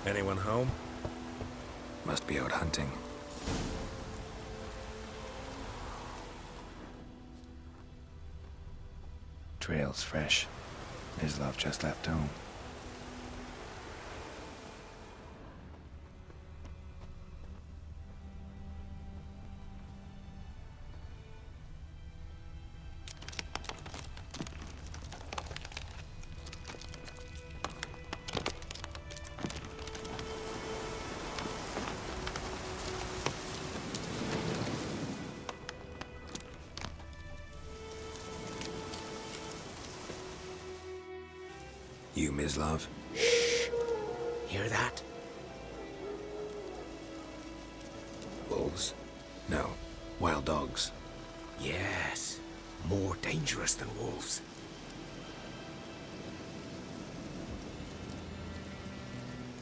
Anyone home? Must be out hunting. Trail's fresh. Mislav just left home. You, Mislav? Shh! Hear that? Wolves? No. Wild dogs. Yes. More dangerous than wolves.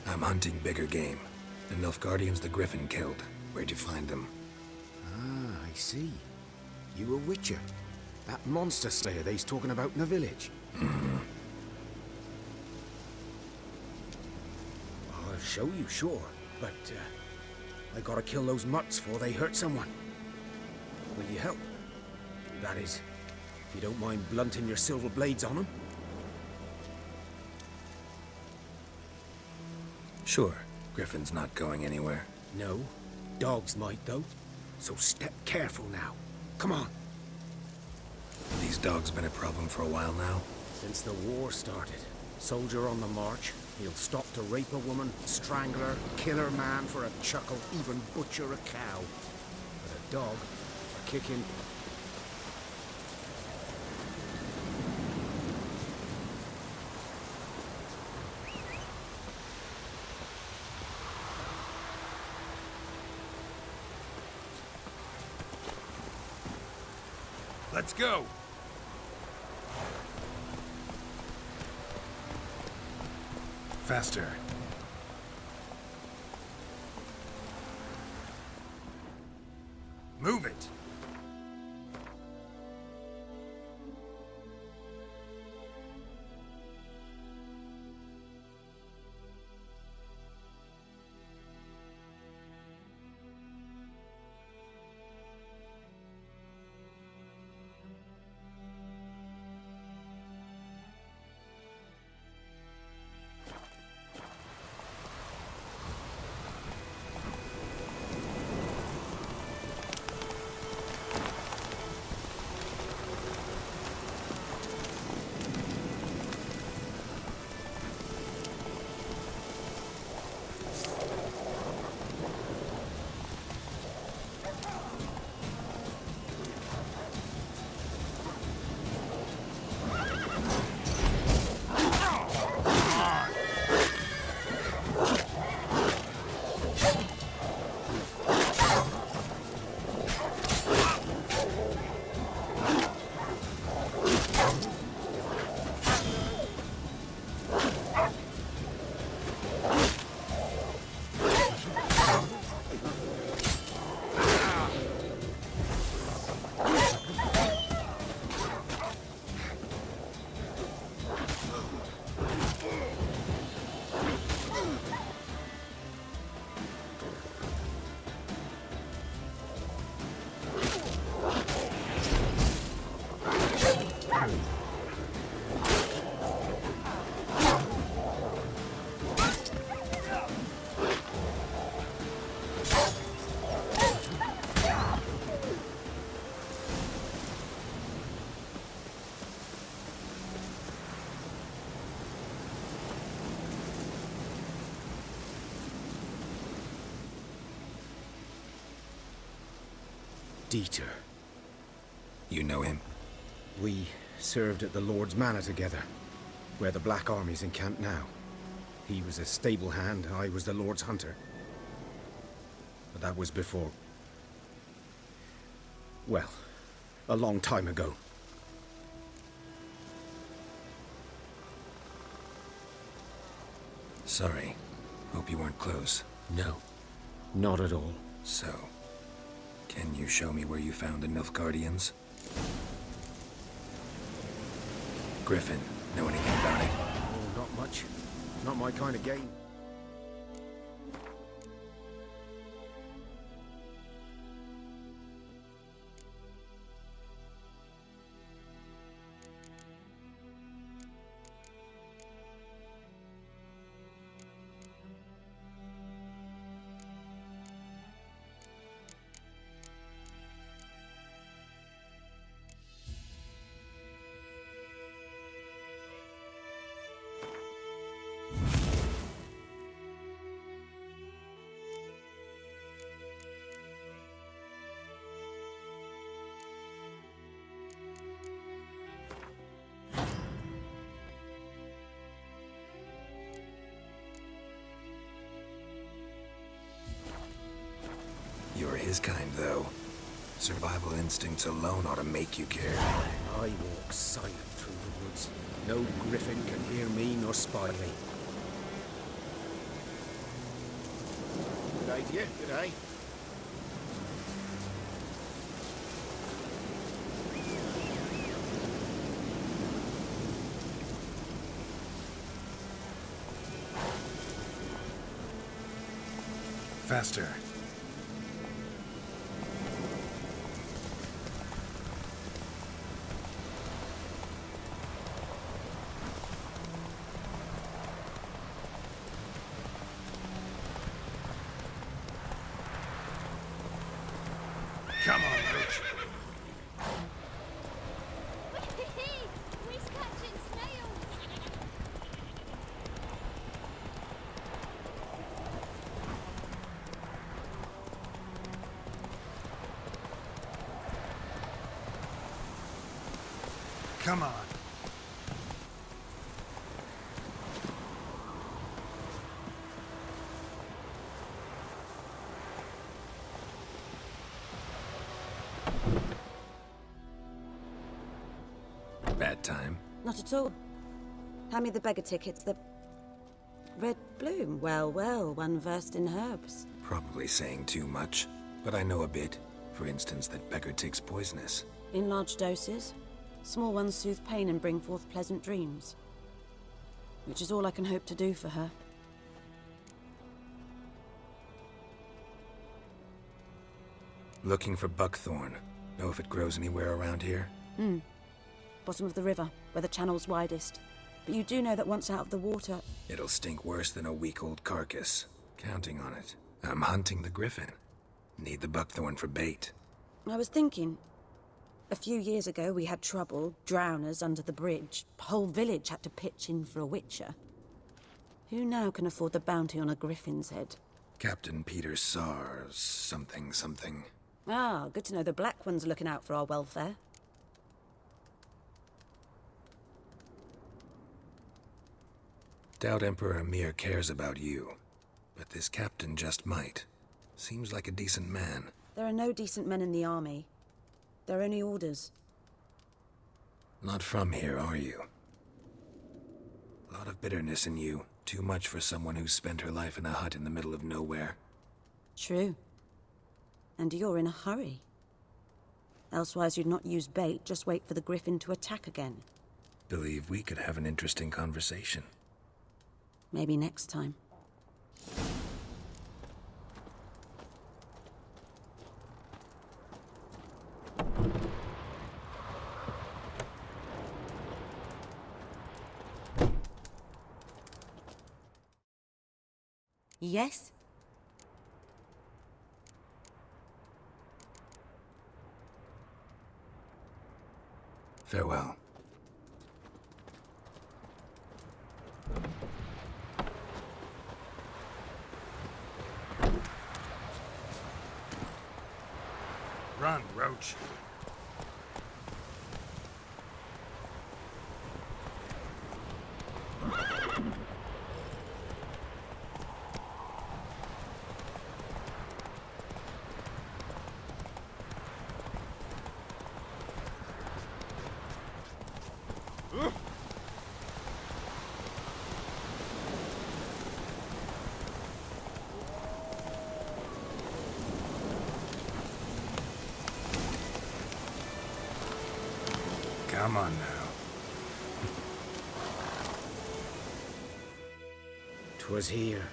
I'm hunting bigger game. The Nilfgaardians the Griffin killed. Where'd you find them? Ah, I see. You a witcher. That monster slayer they's talking about in the village. I'll show you, sure. But, I gotta kill those mutts before they hurt someone. Will you help? That is, if you don't mind blunting your silver blades on them. Sure. Griffin's not going anywhere. No. Dogs might, though. So step careful now. Come on. These dogs been a problem for a while now? Since the war started. Soldier on the march. He'll stop to rape a woman, strangle her, kill her man for a chuckle, even butcher a cow. But a dog, a kicking... Let's go! Faster. Move it! Dieter. You know him? We served at the Lord's Manor together, where the Black Army's encamped now. He was a stable hand, I was the Lord's hunter. But that was before... well, a long time ago. Sorry. Hope you weren't close. No, not at all. So, can you show me where you found the Nilfgaardians? Griffin, know anything about it? Oh, not much. Not my kind of game. his kind, though. Survival instincts alone ought to make you care. I walk silent through the woods. No griffin can hear me nor spy me. Good idea, good eye. Faster. Come on, Rich. We're catching snails. Come on. Bad time? Not at all. Hand me the beggar tickets, the... Red bloom. Well, well, one versed in herbs. Probably saying too much, but I know a bit. For instance, that beggar tick's poisonous. In large doses. Small ones soothe pain and bring forth pleasant dreams. Which is all I can hope to do for her. Looking for buckthorn. Know if it grows anywhere around here? Bottom of the river, where the channel's widest. But you do know that once out of the water... It'll stink worse than a week-old carcass. Counting on it. I'm hunting the griffin. Need the buckthorn for bait. I was thinking... A few years ago, we had trouble, drowners under the bridge. Whole village had to pitch in for a witcher. Who now can afford the bounty on a griffin's head? Captain Peter Sars, something. Ah, good to know the Black One's looking out for our welfare. Doubt Emperor Emir cares about you. But this captain just might. Seems like a decent man. There are no decent men in the army. They're only orders. Not from here, are you? A lot of bitterness in you. Too much for someone who's spent her life in a hut in the middle of nowhere. True. And you're in a hurry. Elsewise you'd not use bait, just wait for the griffin to attack again. Believe we could have an interesting conversation. Maybe next time. Yes? Farewell. Run, Roach. Come on now. 'Twas here.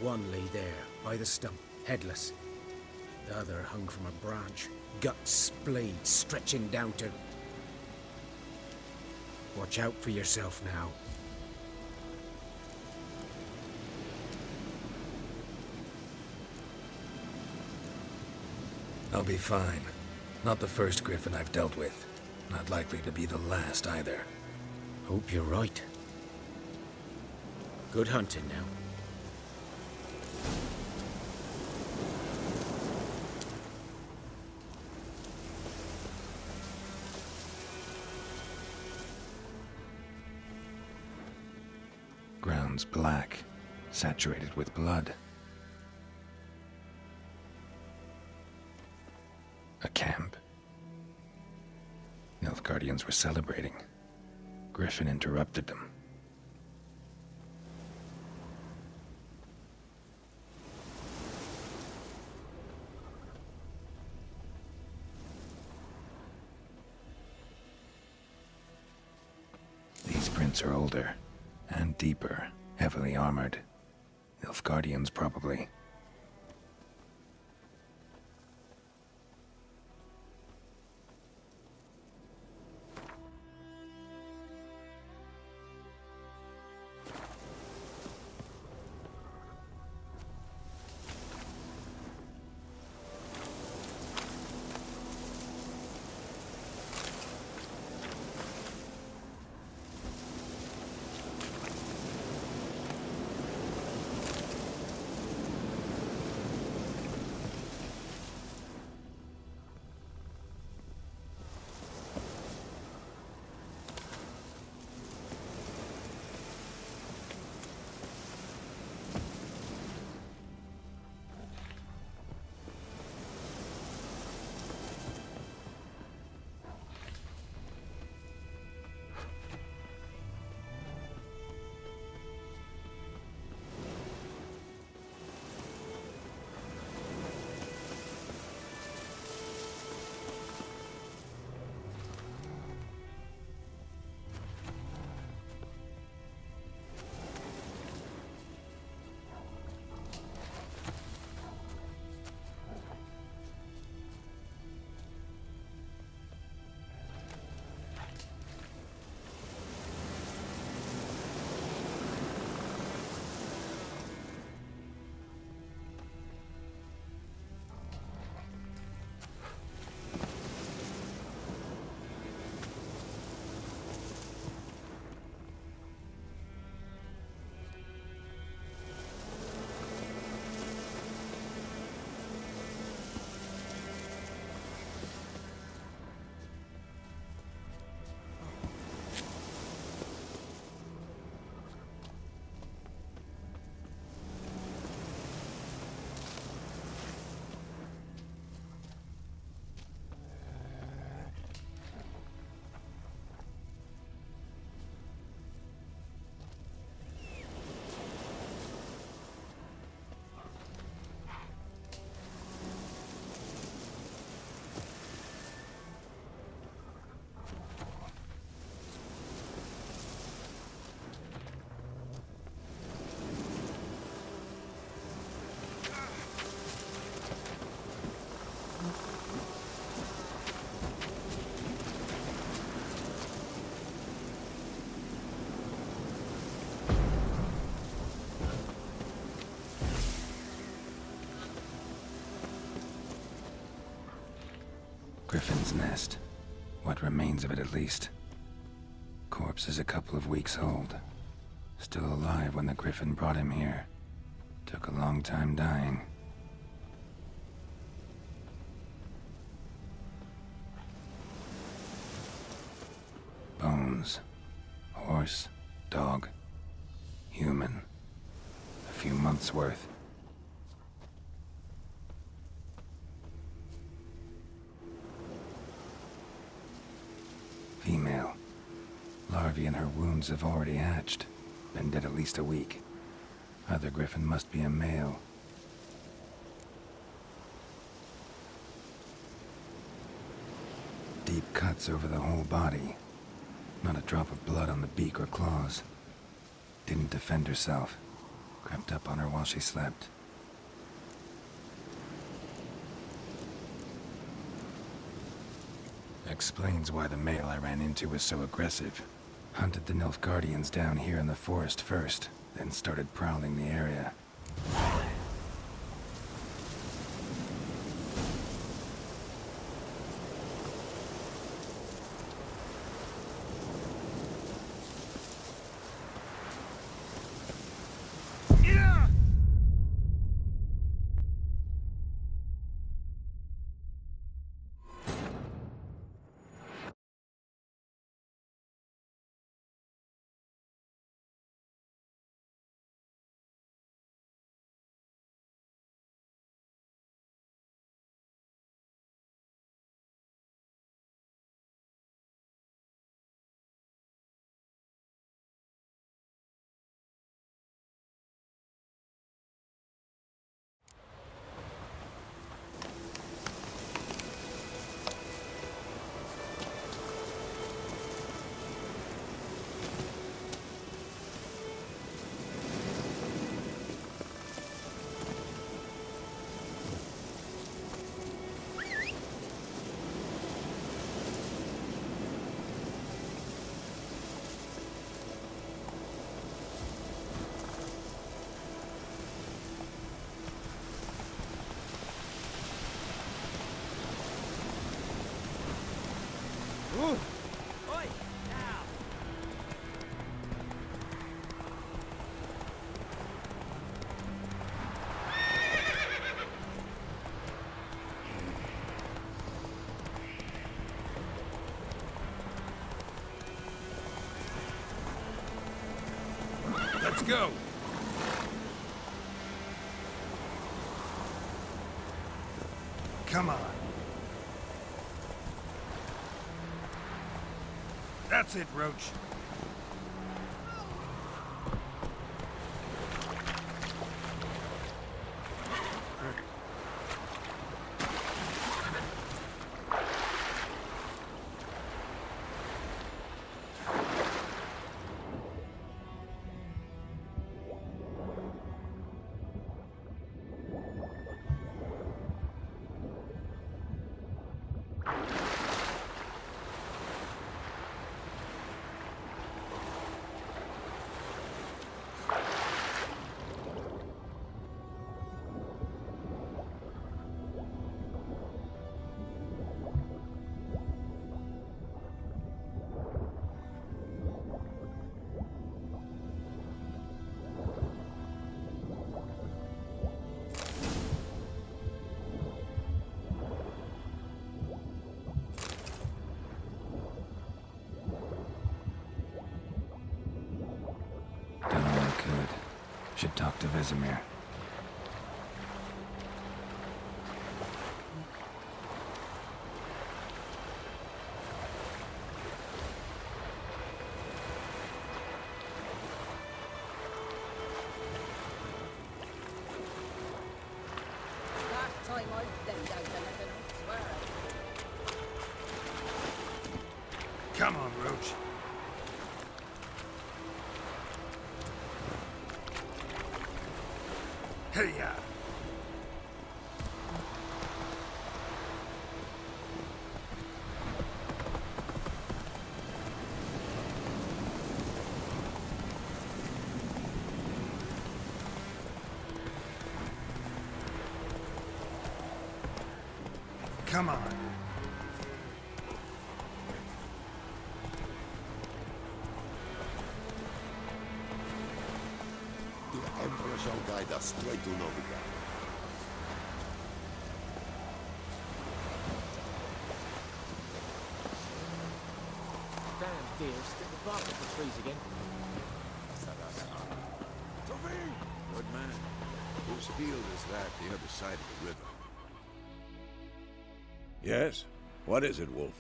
One lay there, by the stump, headless. The other hung from a branch, guts splayed, stretching down to... Watch out for yourself now. I'll be fine. Not the first griffin I've dealt with. Not likely to be the last either. Hope you're right. Good hunting now. Ground's black, saturated with blood. A camp. Nilfgaardians were celebrating. Griffin interrupted them. These prints are older and deeper, heavily armored. Nilfgaardians, probably. Griffin's nest. What remains of it, at least. Corpse is a couple of weeks old. Still alive when the Griffin brought him here. Took a long time dying. Bones. Horse. Dog. Human. A few months' worth. Female. Larvae in her wounds have already hatched. Been dead at least a week. Other Griffin must be a male. Deep cuts over the whole body. Not a drop of blood on the beak or claws. Didn't defend herself. Crept up on her while she slept. Explains why the male I ran into was so aggressive. Hunted the Nilfgaardians down here in the forest first, then started prowling the area. Let's go. Come on. That's it, Roach. Done all I could. Should talk to Vesemir. Last time I laid out anything, I swear. Come on, Roach. Hey, ya. Come on. The Emperor shall guide us straight to Novigrad. Damn deer, stick the bark at the trees again. Good man. Whose field is that the other side of the river? Yes? What is it, Wolf?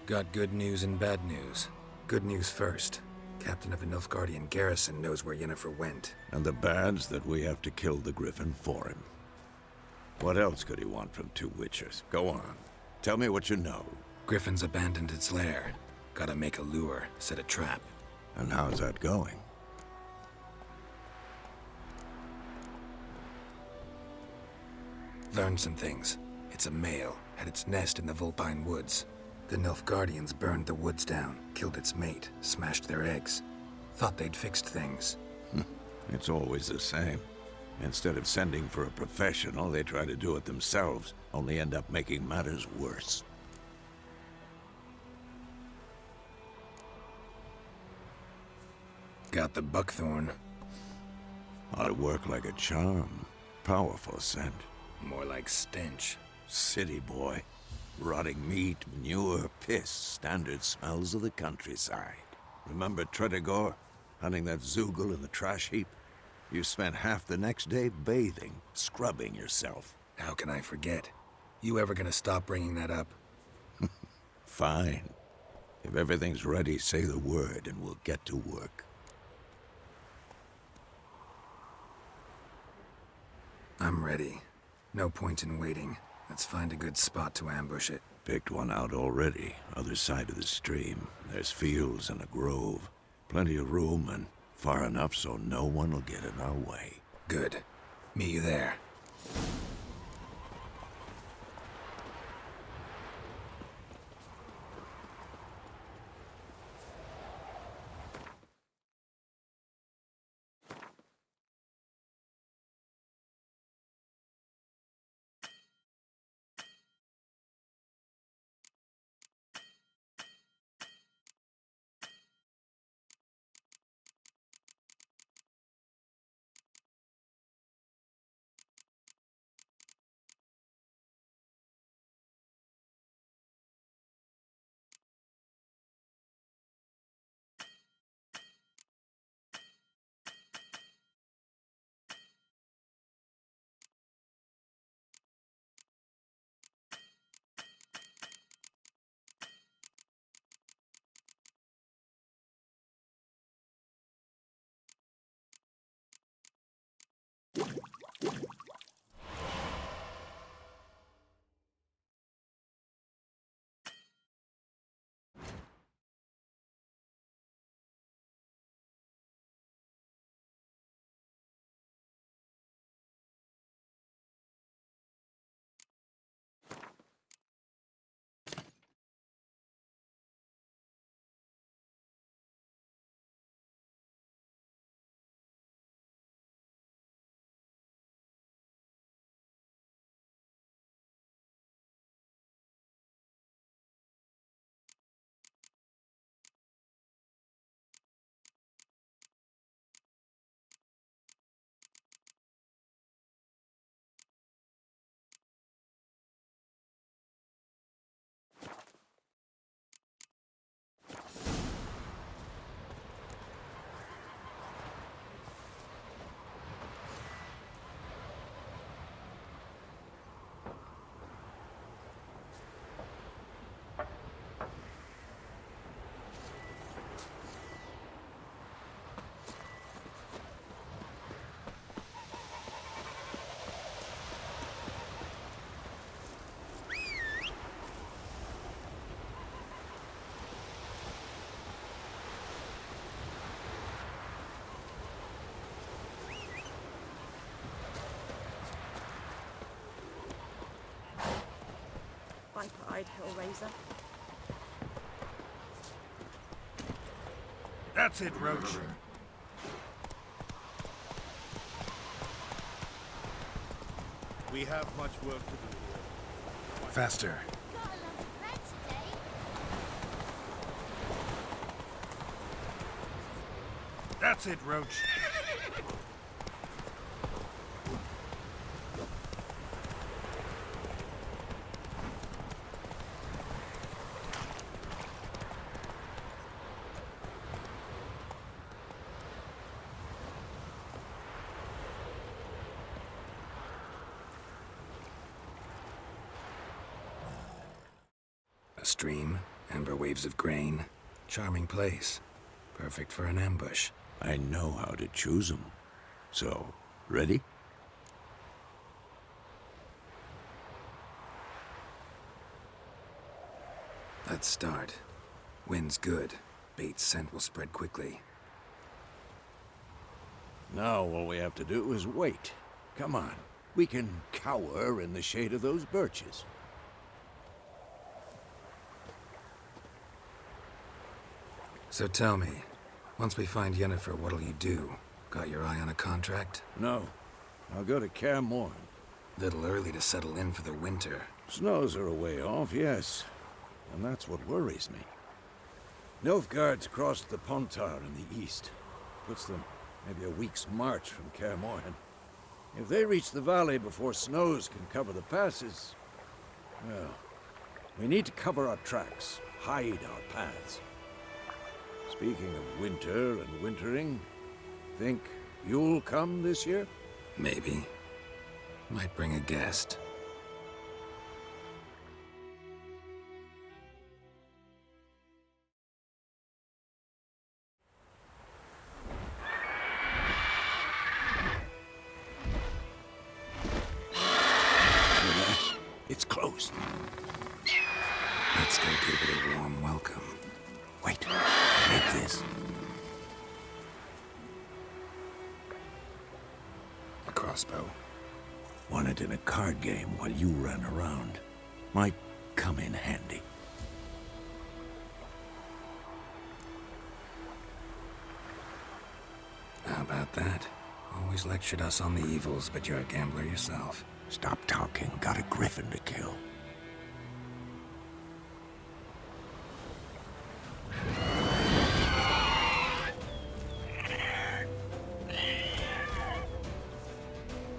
Got good news and bad news. Good news first. Captain of the Nilfgaardian garrison knows where Yennefer went. And the bad's that we have to kill the Griffin for him. What else could he want from two witches? Go on. Tell me what you know. Griffin's abandoned its lair. Gotta make a lure, set a trap. And how's that going? Learned some things. It's a male, had its nest in the Vulpine Woods. The Nilfgaardians burned the woods down, killed its mate, smashed their eggs. Thought they'd fixed things. It's always the same. Instead of sending for a professional, they try to do it themselves, only end up making matters worse. Got the buckthorn. Ought to work like a charm. Powerful scent. More like stench. City boy. Rotting meat, manure, piss, standard smells of the countryside. Remember Tretogor? Hunting that Zoogle in the trash heap? You spent half the next day bathing, scrubbing yourself. How can I forget? You ever gonna stop bringing that up? Fine. If everything's ready, say the word and we'll get to work. I'm ready. No point in waiting. Let's find a good spot to ambush it. Picked one out already, other side of the stream. There's fields and a grove. Plenty of room and far enough so no one will get in our way. Good. Meet you there. Stripe-eyed Hellraiser. That's it, Roach. We have much work to do here. Faster. Got a lump of bread today. That's it, Roach. A stream, amber waves of grain. Charming place. Perfect for an ambush. I know how to choose 'em. So, ready? Let's start. Wind's good. Bait's scent will spread quickly. Now all we have to do is wait. Come on. We can cower in the shade of those birches. So tell me, once we find Yennefer, what'll you do? Got your eye on a contract? No. I'll go to Kaer Morhen. Little early to settle in for the winter. Snows are a way off, yes. And that's what worries me. Nilfgaard's crossed the Pontar in the east. Puts them maybe a week's march from Kaer Morhen. If they reach the valley before snows can cover the passes, well, we need to cover our tracks, hide our paths. Speaking of winter and wintering, think you'll come this year? Maybe. Might bring a guest. It's close. Let's go give it a warm welcome. Wait, make this. A crossbow. Won it in a card game while you ran around. Might come in handy. How about that? Always lectured us on the evils, but you're a gambler yourself. Stop talking. Got a griffin to kill.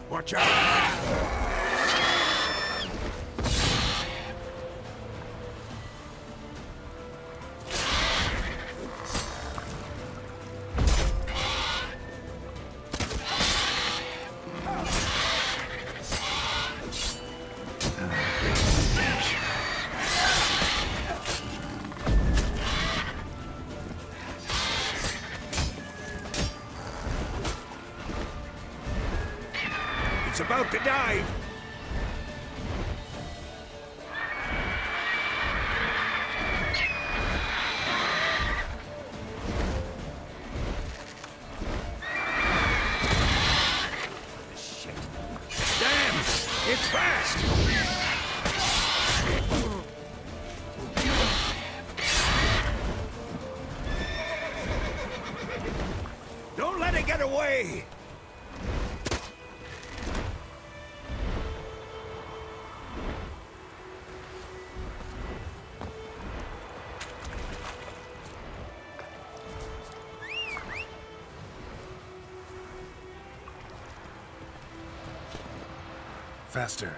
Watch out! It's about to dive! Shit. Damn! It's fast! Don't let it get away! Faster.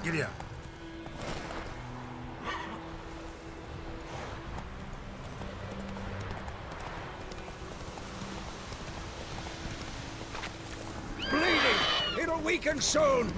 Giddy up. Bleeding! It'll weaken soon!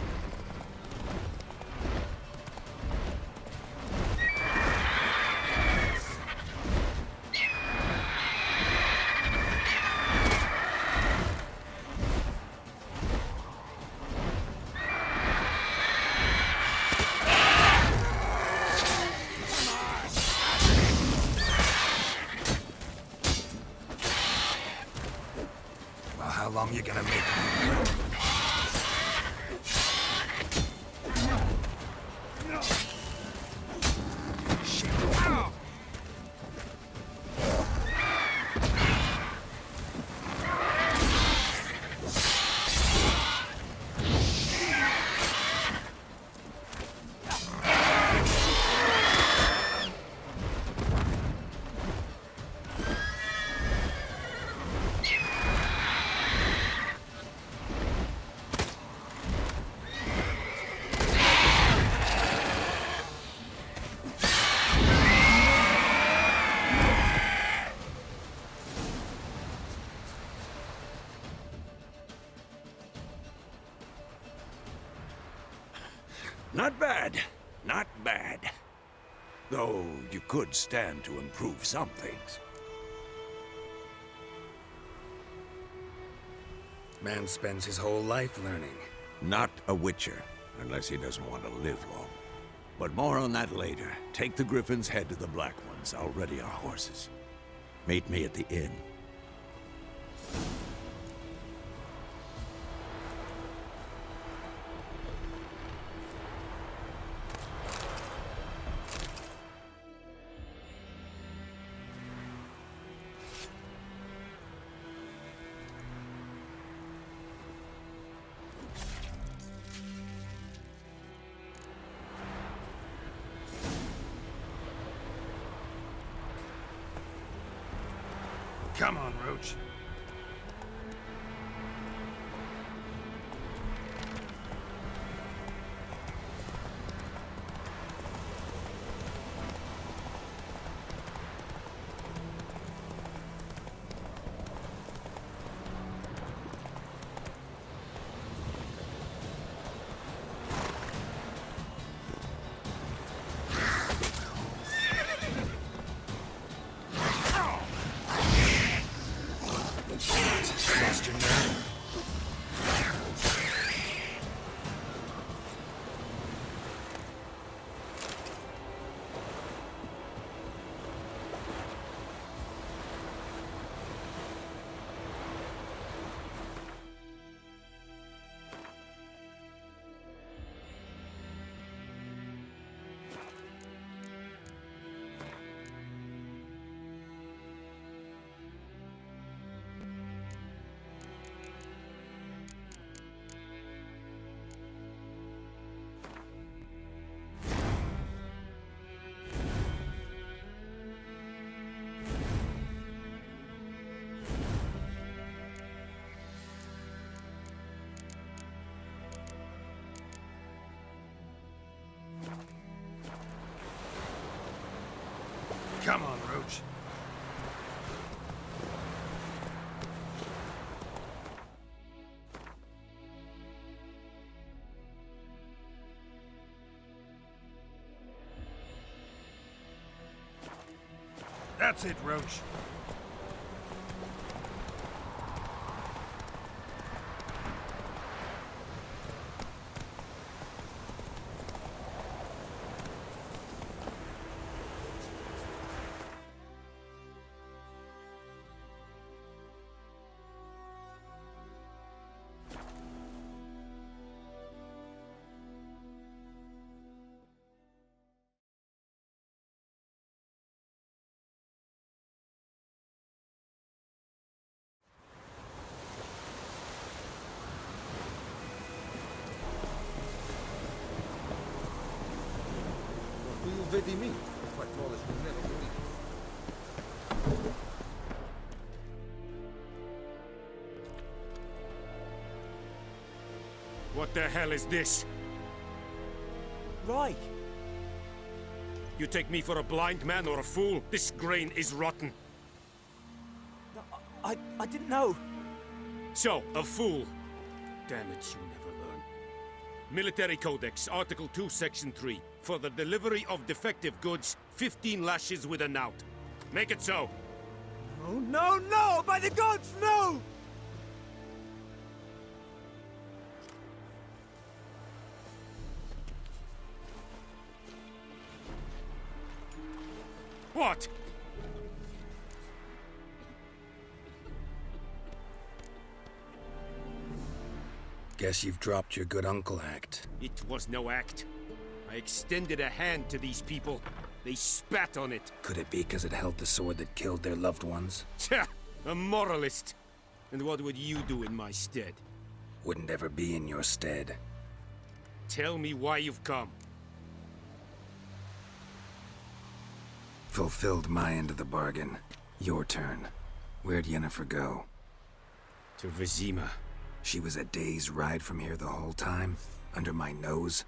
Not bad. Not bad. Though you could stand to improve some things. Man spends his whole life learning. Not a witcher, unless he doesn't want to live long. But more on that later. Take the Griffin's head to the Black Ones. I'll ready our horses. Meet me at the inn. Come on, Roach. Lost your nerve. Come on, Roach. That's it, Roach. vedi mi, quattroles nero morire. What the hell is this? Right. You take me for a blind man or a fool? This grain is rotten. No, I didn't know. So, a fool. Damn it, you never learn. Military Codex, Article 2, Section 3. For the delivery of defective goods, 15 lashes with a knout. Make it so. No, no, no! By the gods, no! What? Guess you've dropped your good uncle act. It was no act. I extended a hand to these people. They spat on it. Could it be because it held the sword that killed their loved ones? Tja, a moralist. And what would you do in my stead? Wouldn't ever be in your stead. Tell me why you've come. Fulfilled my end of the bargain. Your turn. Where'd Yennefer go? To Vizima. She was a day's ride from here the whole time? Under my nose?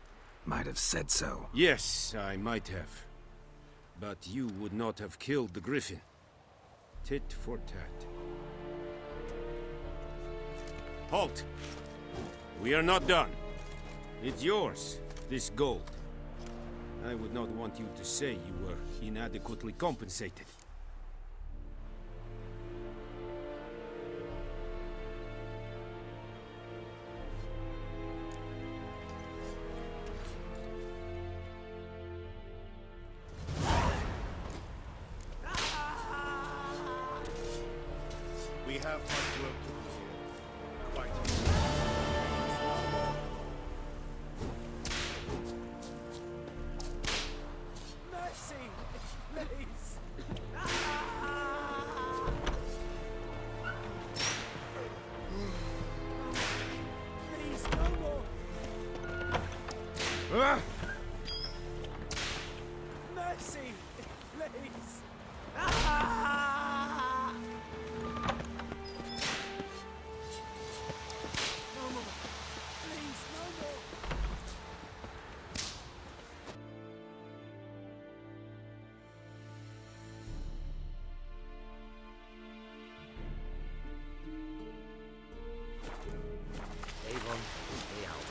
Might have said so. Yes, I might have. But you would not have killed the Griffin. Tit for tat. Halt! We are not done. It's yours. This gold. I would not want you to say you were inadequately compensated. We have much work to do here. Quite. Mercy! Please! Please, no more! Mercy! Please! No more! Please, no more! Avon is the hour.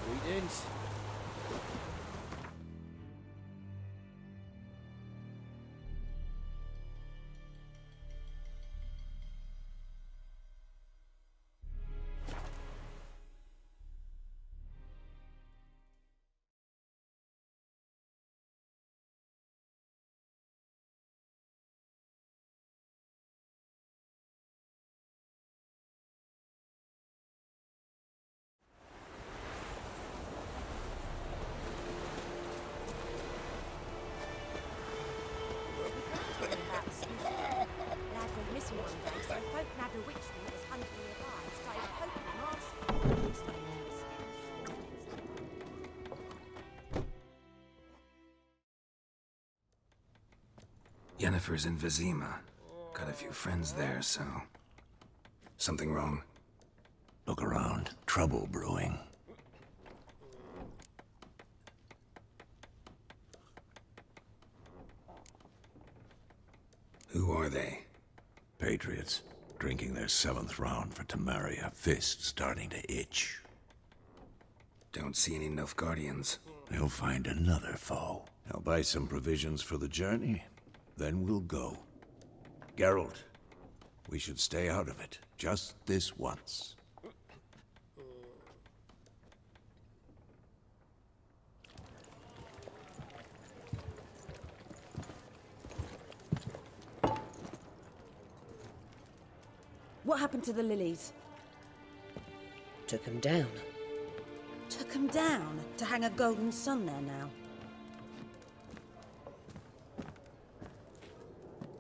Greetings. Lad went missing one day, so folk nabbed a witch that was hunting nearby. Started poking and asking. Yennefer's in Vizima. Got a few friends there, so... Something wrong? Look around. Trouble brewing. Who are they? Patriots. Drinking their 7th round for Tamaria. Fist starting to itch. Don't see any Nilfgaardians. They'll find another foe. I'll buy some provisions for the journey. Then we'll go. Geralt, we should stay out of it. Just this once. What happened to the lilies? Took him down. Took 'em down to hang a golden sun there now.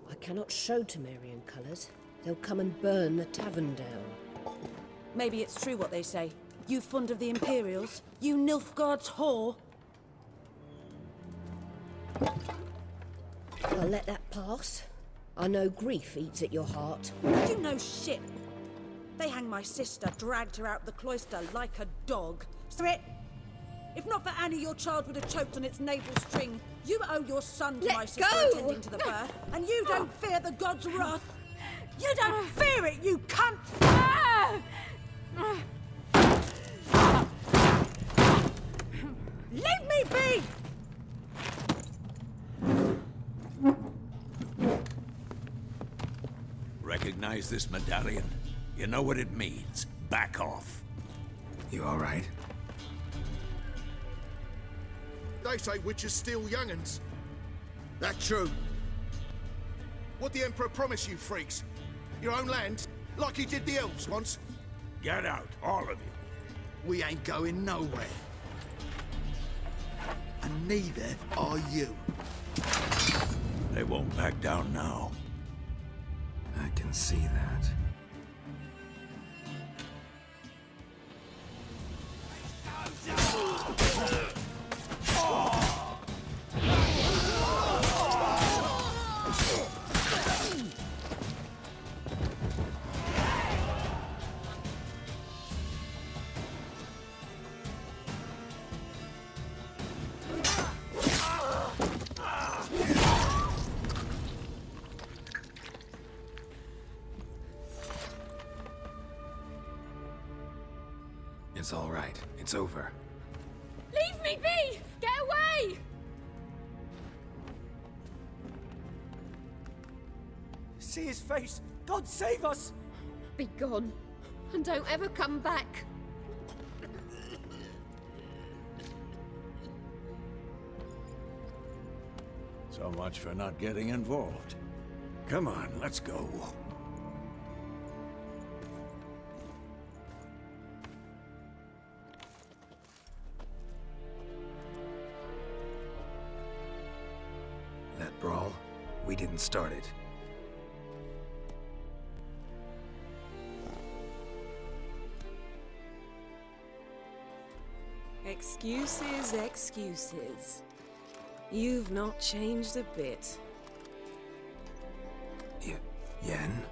I cannot show Temerian colours. They'll come and burn the tavern down. Maybe it's true what they say. You fond of the Imperials? You Nilfgaard's whore? I'll let that pass. I know grief eats at your heart. You know shit. They hanged my sister, dragged her out the cloister like a dog. So if not for Annie, your child would have choked on its navel string. You owe your son to Let my sister go! attending to the birth, and you don't fear the god's wrath. You don't fear it, you cunt! Leave me be! Recognize this medallion? You know what it means. Back off. You all right? They say witches steal young'uns. That true. What the Emperor promised you freaks? Your own land? Like he did the elves once? Get out, all of you. We ain't going nowhere. And neither are you. They won't back down now. I can see that. It's all right. It's over. Leave me be! Get away! See his face! God save us! Be gone, and don't ever come back. So much for not getting involved. Come on, let's go. That brawl, we didn't start it. Excuses, excuses. You've not changed a bit. Yen?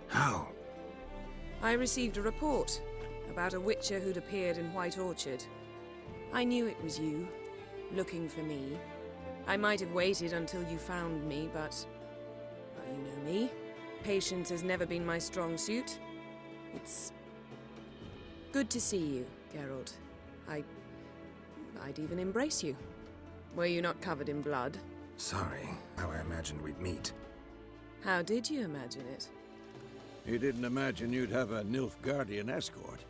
How? I received a report about a witcher who'd appeared in White Orchard. I knew it was you, looking for me. I might have waited until you found me, but... well, you know me. Patience has never been my strong suit. It's... good to see you, Geralt. I'd even embrace you. Were you not covered in blood? Sorry, how I imagined we'd meet. How did you imagine it? You didn't imagine you'd have a Nilfgaardian escort.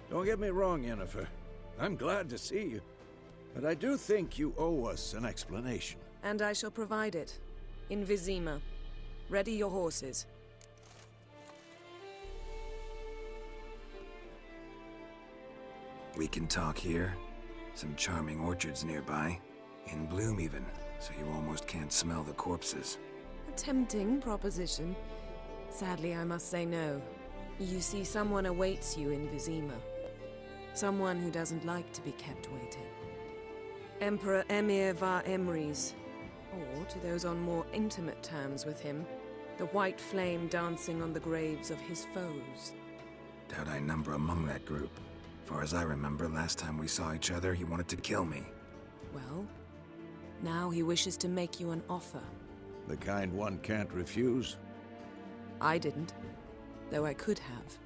Don't get me wrong, Yennefer. I'm glad to see you. But I do think you owe us an explanation. And I shall provide it. In Vizima. Ready your horses. We can talk here. Some charming orchards nearby. In bloom even, so you almost can't smell the corpses. A tempting proposition. Sadly, I must say no. You see, someone awaits you in Vizima. Someone who doesn't like to be kept waiting. Emperor Emir var Emrys. Or, to those on more intimate terms with him, the white flame dancing on the graves of his foes. Doubt I number among that group. Far as I remember, last time we saw each other, he wanted to kill me. Well, now he wishes to make you an offer. The kind one can't refuse? I didn't, though I could have.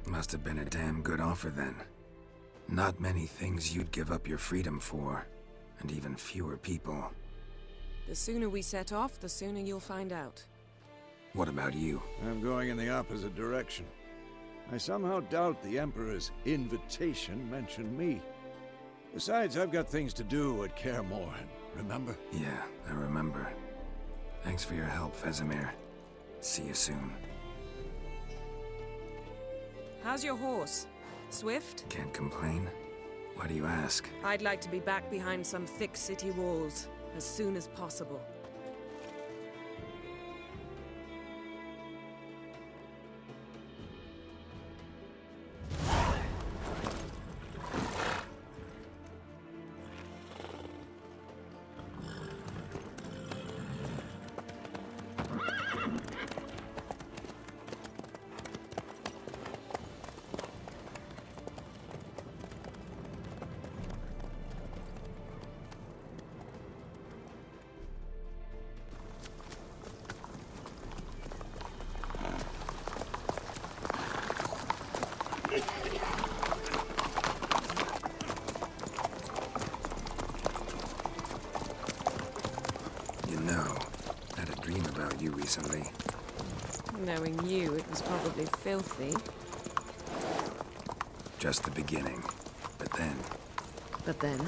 Must have been a damn good offer then. Not many things you'd give up your freedom for, and even fewer people. The sooner we set off, the sooner you'll find out. What about you? I'm going in the opposite direction. I somehow doubt the Emperor's invitation mentioned me. Besides, I've got things to do at Kaer Morhen, remember? Yeah, I remember. Thanks for your help, Vesemir. See you soon. How's your horse? Swift? Can't complain. Why do you ask? I'd like to be back behind some thick city walls as soon as possible. You recently. Knowing you, it was probably filthy. Just the beginning. But then... But then...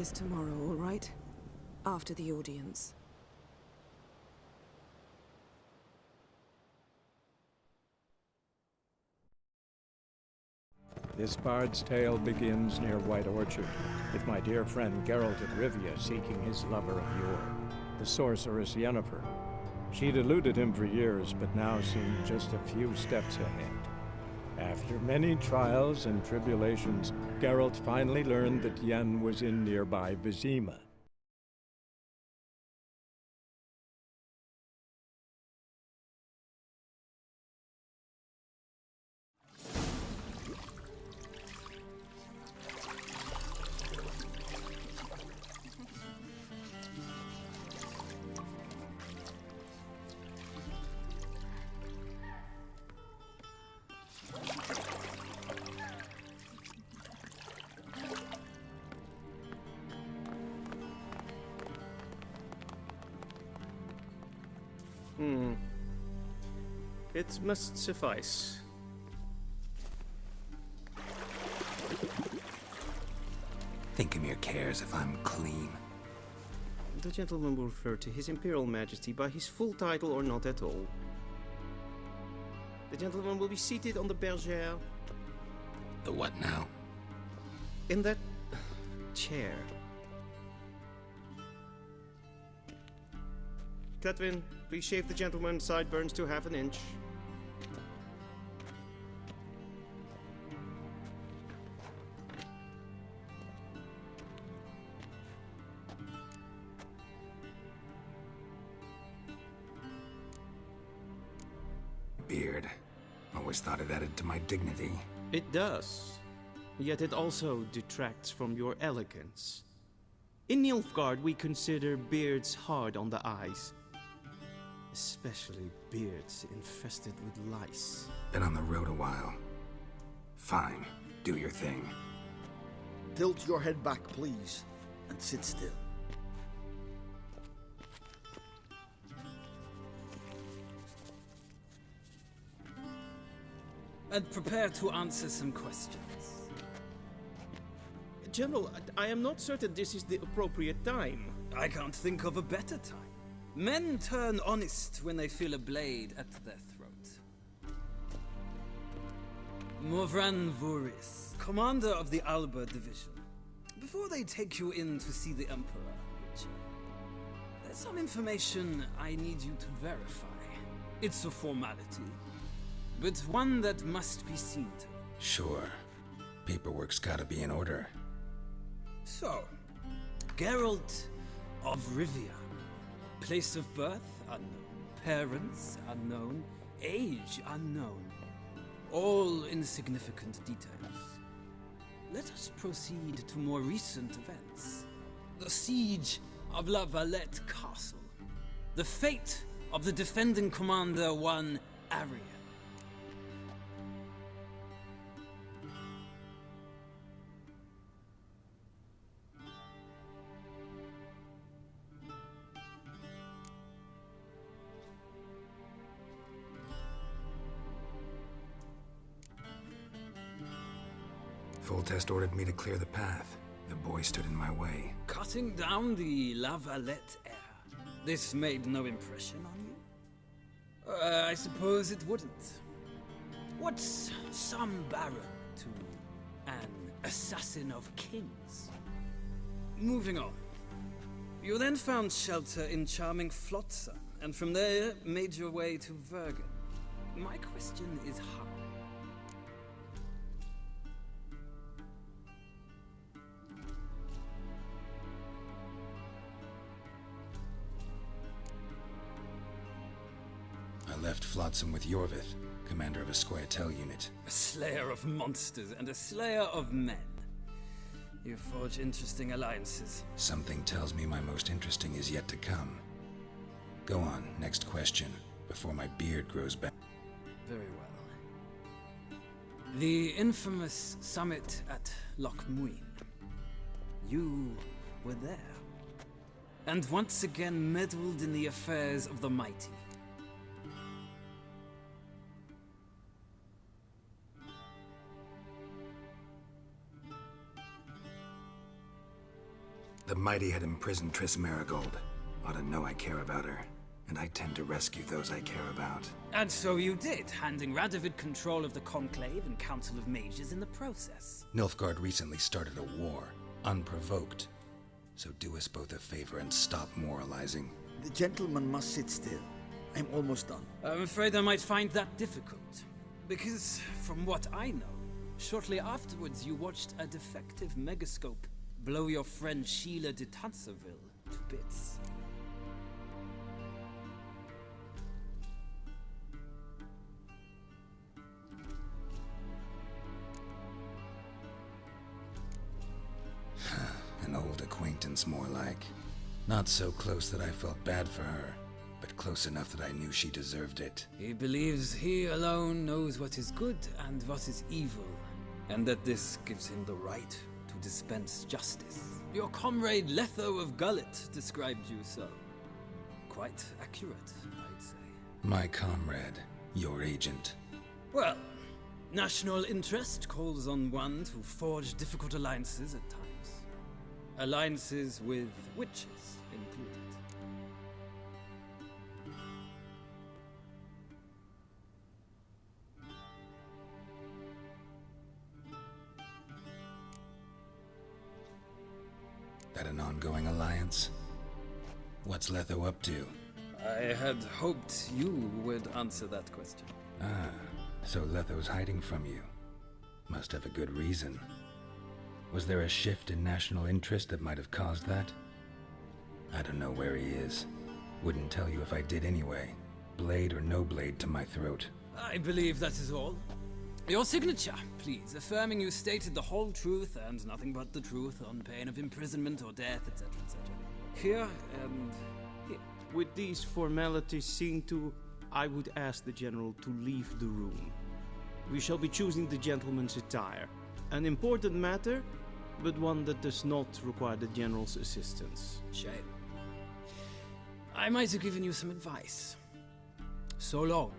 this tomorrow, all right? After the audience. This bard's tale begins near White Orchard, with my dear friend Geralt of Rivia seeking his lover of yore, the sorceress Yennefer. She'd eluded him for years, but now seemed just a few steps ahead. After many trials and tribulations, Geralt finally learned that Yen was in nearby Vizima. It must suffice. Think Emir cares if I'm clean? The gentleman will refer to His Imperial Majesty by his full title or not at all. The gentleman will be seated on the bergère. The what now? In that chair. Cletwin, please shave the gentleman's sideburns to half an inch. Beard. Always thought it added to my dignity. It does. Yet it also detracts from your elegance. In Nilfgaard, we consider beards hard on the eyes. Especially beards infested with lice. Been on the road a while. Fine. Do your thing. Tilt your head back, please, and sit still. And prepare to answer some questions. General, I am not certain this is the appropriate time. I can't think of a better time. Men turn honest when they feel a blade at their throat. Morvran Vuris, commander of the Alba Division. Before they take you in to see the Emperor, there's some information I need you to verify. It's a formality, but one that must be seen to. Sure. Paperwork's gotta be in order. So, Geralt of Rivia. Place of birth unknown. Parents unknown. Age unknown. All insignificant details. Let us proceed to more recent events. The siege of La Valette Castle. The fate of the defending commander, one Arian. Foltest ordered me to clear the path. The boy stood in my way. Cutting down the La Valette heir. This made no impression on you? I suppose it wouldn't. What's some baron to an assassin of kings? Moving on. You then found shelter in charming Flotsam, and from there made your way to Vergen. My question is how? I left Flotsam with Yorvith, commander of a Scoia'tael unit. A slayer of monsters and a slayer of men. You forge interesting alliances. Something tells me my most interesting is yet to come. Go on, next question, before my beard grows back. Very well. The infamous summit at Loch Muin. You were there. And once again meddled in the affairs of the mighty. The Mighty had imprisoned Triss Marigold. Ought to know I care about her, and I tend to rescue those I care about. And so you did, handing Radovid control of the Conclave and Council of Mages in the process. Nilfgaard recently started a war, unprovoked. So do us both a favor and stop moralizing. The gentleman must sit still. I'm almost done. I'm afraid I might find that difficult. Because, from what I know, shortly afterwards you watched a defective megascope blow your friend Sheila de Tanserville to bits. An old acquaintance, more like. Not so close that I felt bad for her, but close enough that I knew she deserved it. He believes he alone knows what is good and what is evil, and that this gives him the right to dispense justice. Your comrade Letho of Gullet described you so. Quite accurate, I'd say. My comrade, your agent. Well, national interest calls on one to forge difficult alliances at times. Alliances with witches included. That an ongoing alliance? What's Letho up to? I had hoped you would answer that question. Ah, so Letho's hiding from you. Must have a good reason. Was there a shift in national interest that might have caused that? I don't know where he is. Wouldn't tell you if I did anyway. Blade or no blade to my throat. I believe that is all. Your signature, please, affirming you stated the whole truth and nothing but the truth on pain of imprisonment or death, etc., etc. Here and here. With these formalities seen to, I would ask the General to leave the room. We shall be choosing the gentleman's attire. An important matter, but one that does not require the General's assistance. Shame. I might have given you some advice. So long.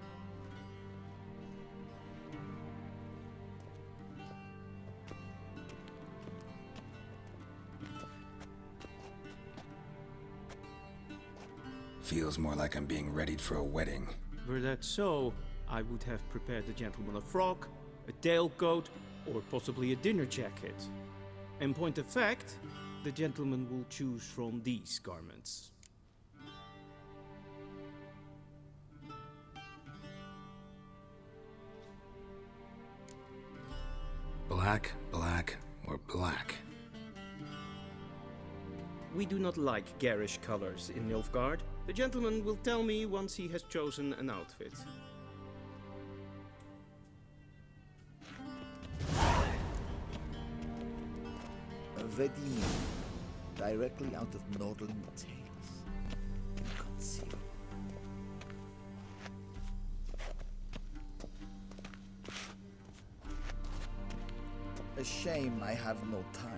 Feels more like I'm being readied for a wedding. Were that so, I would have prepared the gentleman a frock, a tailcoat, or possibly a dinner jacket. In point of fact, the gentleman will choose from these garments. Black, black, or black? We do not like garish colors in Nilfgaard. The gentleman will tell me once he has chosen an outfit. A ready directly out of Northern Tales. Conceal. A shame I have no time.